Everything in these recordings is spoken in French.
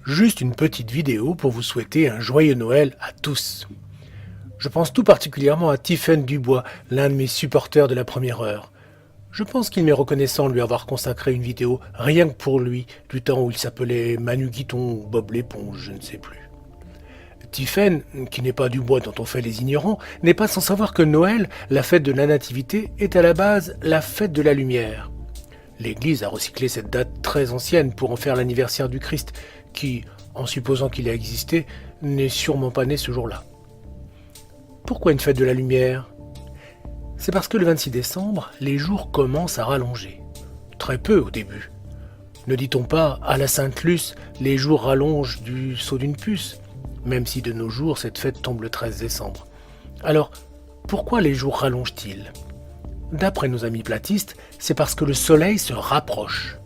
Juste une petite vidéo pour vous souhaiter un joyeux Noël à tous. Je pense tout particulièrement à Tiphaine Dubois, l'un de mes supporters de la première heure. Je pense qu'il m'est reconnaissant de lui avoir consacré une vidéo rien que pour lui, du temps où il s'appelait Manu Guiton ou Bob l'éponge, je ne sais plus. Tiphaine, qui n'est pas Dubois dont on fait les ignorants, n'est pas sans savoir que Noël, la fête de la Nativité, est à la base la fête de la lumière. L'Église a recyclé cette date très ancienne pour en faire l'anniversaire du Christ, qui, en supposant qu'il a existé, n'est sûrement pas né ce jour-là. Pourquoi une fête de la lumière ? C'est parce que le 26 décembre, les jours commencent à rallonger. Très peu au début. Ne dit-on pas, à la Sainte-Luce, les jours rallongent du saut d'une puce, même si de nos jours cette fête tombe le 13 décembre. Alors, pourquoi les jours rallongent-ils ? D'après nos amis platistes, c'est parce que le soleil se rapproche.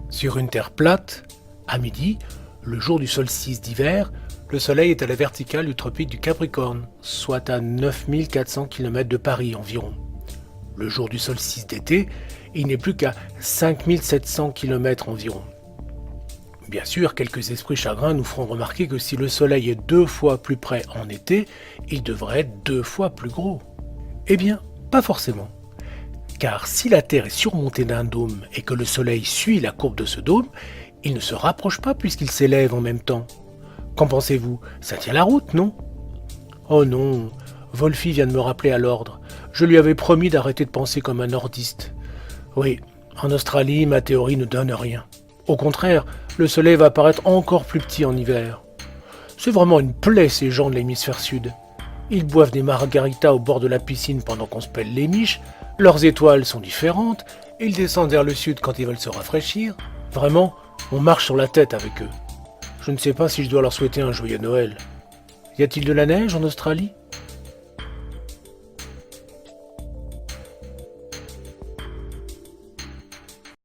Sur une terre plate, à midi, le jour du solstice d'hiver, le soleil est à la verticale du tropique du Capricorne, soit à 9400 km de Paris environ. Le jour du solstice d'été, il n'est plus qu'à 5700 km environ. Bien sûr, quelques esprits chagrins nous feront remarquer que si le soleil est 2 fois plus près en été, il devrait être 2 fois plus gros. Eh bien, pas forcément. Car si la Terre est surmontée d'un dôme et que le soleil suit la courbe de ce dôme, il ne se rapproche pas puisqu'il s'élève en même temps. Qu'en pensez-vous ? Ça tient la route, non ? Oh non, Wolfie vient de me rappeler à l'ordre. Je lui avais promis d'arrêter de penser comme un nordiste. Oui, en Australie, ma théorie ne donne rien. Au contraire, le soleil va apparaître encore plus petit en hiver. C'est vraiment une plaie ces gens de l'hémisphère sud. Ils boivent des margaritas au bord de la piscine pendant qu'on se pèle les miches, leurs étoiles sont différentes, ils descendent vers le sud quand ils veulent se rafraîchir. Vraiment, on marche sur la tête avec eux. Je ne sais pas si je dois leur souhaiter un joyeux Noël. Y a-t-il de la neige en Australie ?